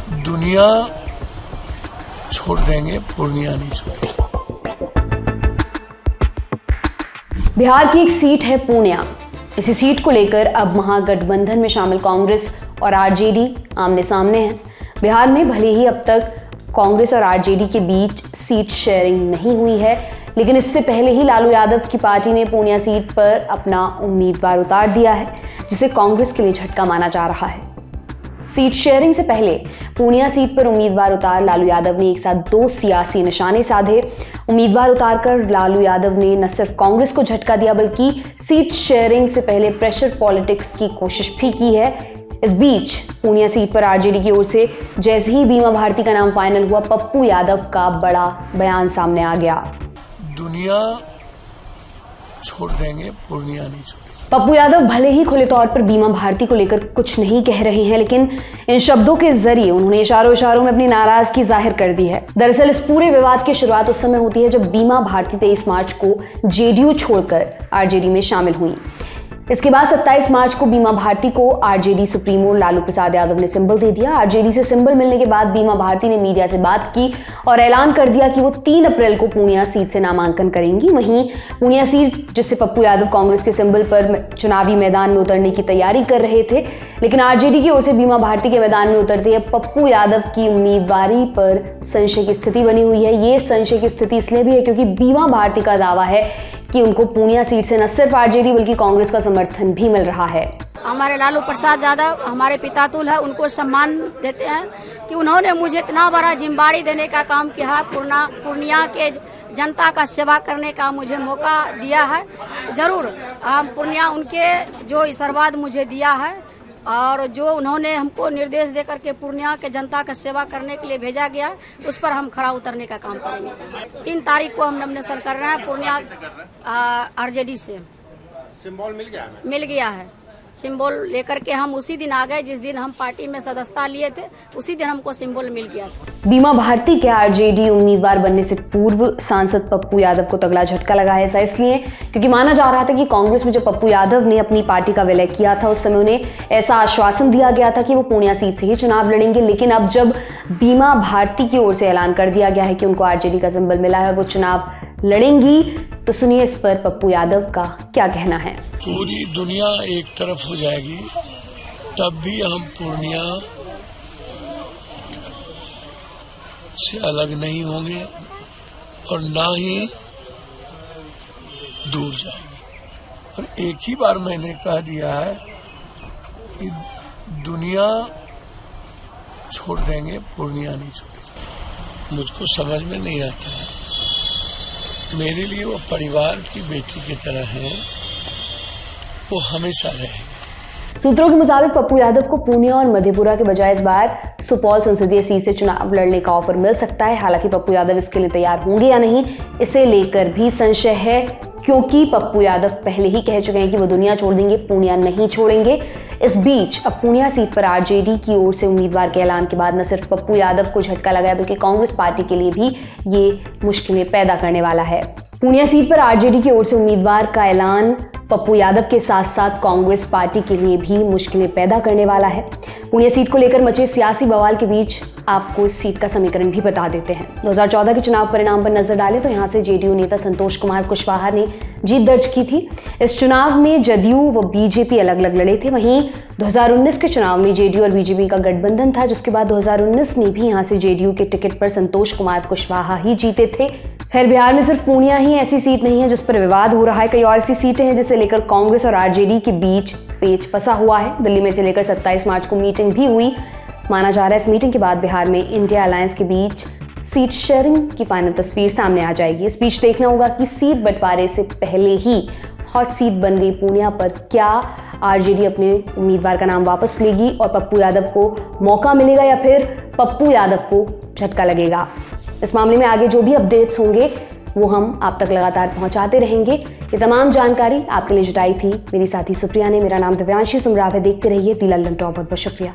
दुनिया छोड़ देंगे, पूर्णिया नहीं छोड़ेंगे। बिहार की एक सीट है पूर्णिया। इसी सीट को लेकर अब महागठबंधन में शामिल कांग्रेस और आरजेडी आमने सामने हैं। बिहार में भले ही अब तक कांग्रेस और आरजेडी के बीच सीट शेयरिंग नहीं हुई है, लेकिन इससे पहले ही लालू यादव की पार्टी ने पूर्णिया सीट पर अपना उम्मीदवार उतार दिया है, जिसे कांग्रेस के लिए झटका माना जा रहा है। सीट शेयरिंग से पहले पूर्णिया सीट पर उम्मीदवार उतार लालू यादव ने एक साथ 2 सियासी निशाने साधे। उम्मीदवार उतारकर लालू यादव ने न सिर्फ कांग्रेस को झटका दिया, बल्कि सीट शेयरिंग से पहले प्रेशर पॉलिटिक्स की कोशिश भी की है। इस बीच पूर्णिया सीट पर आरजेडी की ओर से जैसे ही बीमा भारती का नाम फाइनल हुआ, पप्पू यादव का बड़ा बयान सामने आ गया। दुनिया छोड़ देंगे, पूर्णिया नहीं छोड़ेंगे। पप्पू यादव भले ही खुले तौर पर बीमा भारती को लेकर कुछ नहीं कह रहे हैं, लेकिन इन शब्दों के जरिए उन्होंने इशारों में अपनी नाराजगी जाहिर कर दी है। दरअसल इस पूरे विवाद की शुरुआत उस समय होती है जब बीमा भारती 23 मार्च को जेडीयू छोड़कर आरजेडी में शामिल हुई। इसके बाद 27 मार्च को बीमा भारती को आरजेडी सुप्रीमो लालू प्रसाद यादव ने सिंबल दे दिया। आरजेडी से सिंबल मिलने के बाद बीमा भारती ने मीडिया से बात की और ऐलान कर दिया कि वो 3 अप्रैल को पूर्णिया सीट से नामांकन करेंगी। वहीं पूर्णिया सीट, जिससे पप्पू यादव कांग्रेस के सिंबल पर चुनावी मैदान में उतरने की तैयारी कर रहे थे, लेकिन आरजेडी की ओर से बीमा भारती के मैदान में उतरते ही पप्पू यादव की उम्मीदवारी पर संशय की स्थिति बनी हुई है। ये संशय की स्थिति इसलिए भी है क्योंकि बीमा भारती का दावा है कि उनको पूर्णिया सीट से न सिर्फ आरजेडी बल्कि कांग्रेस का समर्थन भी मिल रहा है। हमारे लालू प्रसाद यादव हमारे पितातुल है, उनको सम्मान देते हैं कि उन्होंने मुझे इतना बड़ा जिम्मेदारी देने का काम किया है, पूर्णिया के जनता का सेवा करने का मुझे मौका दिया है। जरूर हम पूर्णिया उनके जो आशीर्वाद मुझे दिया है और जो उन्होंने हमको निर्देश दे करके पूर्णिया के जनता का सेवा करने के लिए भेजा गया, उस पर हम खड़ा उतरने का काम करेंगे। 3 तारीख को हम नॉमिनेशन कर रहे हैं पूर्णिया आरजेडी से। सिंबल मिल गया है। सिंबल लेकर के हम उसी दिन आ गए जिस दिन हम पार्टी में सदस्यता लिए थे, उसी दिन हमको सिंबल मिल गया था। बीमा भारती के आरजेडी उम्मीदवार बनने से पूर्व सांसद पप्पू यादव को तगड़ा झटका लगा है। ऐसा इसलिए क्योंकि माना जा रहा था कि कांग्रेस में जब पप्पू यादव ने अपनी पार्टी का विलय किया था, उस समय उन्हें ऐसा आश्वासन दिया गया था कि वो पूर्णिया सीट से ही चुनाव लड़ेंगे। लेकिन अब जब बीमा भारती की ओर से ऐलान कर दिया गया है कि उनको आरजेडी का सिंबल मिला है और वो चुनाव लड़ेंगी, तो सुनिए इस पर पप्पू यादव का क्या कहना है। पूरी दुनिया एक तरफ हो जाएगी, तब भी हम पूर्णिया से अलग नहीं होंगे और ना ही दूर जाएंगे। और एक ही बार मैंने कह दिया है कि दुनिया छोड़ देंगे, पूर्णिया नहीं छोड़ेंगे। मुझको समझ में नहीं आता है, मेरे लिए वो परिवार की बेटी की तरह है, वो हमेशा रहेगी। सूत्रों के मुताबिक पप्पू यादव को पूर्णिया और मधेपुरा के बजाय इस बार सुपौल संसदीय सीट से चुनाव लड़ने का ऑफर मिल सकता है। हालांकि पप्पू यादव इसके लिए तैयार होंगे या नहीं, इसे लेकर भी संशय है, क्योंकि पप्पू यादव पहले ही कह चुके हैं कि वो दुनिया छोड़ देंगे, पूर्णिया नहीं छोड़ेंगे। इस बीच अब पूर्णिया सीट पर आरजेडी की ओर से उम्मीदवार के ऐलान के बाद न सिर्फ पप्पू यादव को झटका लगा है, बल्कि कांग्रेस पार्टी के लिए भी ये मुश्किलें पैदा करने वाला है। पूर्णिया सीट पर आरजेडी की ओर से उम्मीदवार का ऐलान पप्पू यादव के साथ साथ कांग्रेस पार्टी के लिए भी मुश्किलें पैदा करने वाला है। पूर्णिया सीट को लेकर मचे सियासी बवाल के बीच आपको इस सीट का समीकरण भी बता देते हैं। 2014 के चुनाव परिणाम पर नजर डालें तो यहां से जेडीयू नेता संतोष कुमार कुशवाहा ने जीत दर्ज की थी। इस चुनाव में जदयू व बीजेपी अलग अलग लड़े थे। वहीं 2019 के चुनाव में जेडीयू और बीजेपी का गठबंधन था, जिसके बाद 2019 में भी यहां से जेडीयू के टिकट पर संतोष कुमार कुशवाहा ही जीते थे। खैर, बिहार में सिर्फ पूर्णिया ही ऐसी सीट नहीं है जिस पर विवाद हो रहा है, कई और ऐसी सीटें हैं जिसे लेकर कांग्रेस और आरजेडी के बीच पेच फंसा हुआ है। दिल्ली में इसे लेकर 27 मार्च को मीटिंग भी हुई। माना जा रहा है इस मीटिंग के बाद बिहार में इंडिया अलायंस के बीच सीट शेयरिंग की फाइनल तस्वीर सामने आ जाएगी। इस बीच देखना होगा कि सीट बंटवारे से पहले ही हॉट सीट बन गई पूर्णिया पर क्या आरजेडी अपने उम्मीदवार का नाम वापस लेगी और पप्पू यादव को मौका मिलेगा या फिर पप्पू यादव को झटका लगेगा। इस मामले में आगे जो भी अपडेट्स होंगे वो हम आप तक लगातार पहुंचाते रहेंगे। ये तमाम जानकारी आपके लिए जुटाई थी मेरी साथी सुप्रिया ने। मेरा नाम दिव्यांशी सुमराव है। देखते रहिए दी लल्लन टॉप। बहुत बहुत शुक्रिया।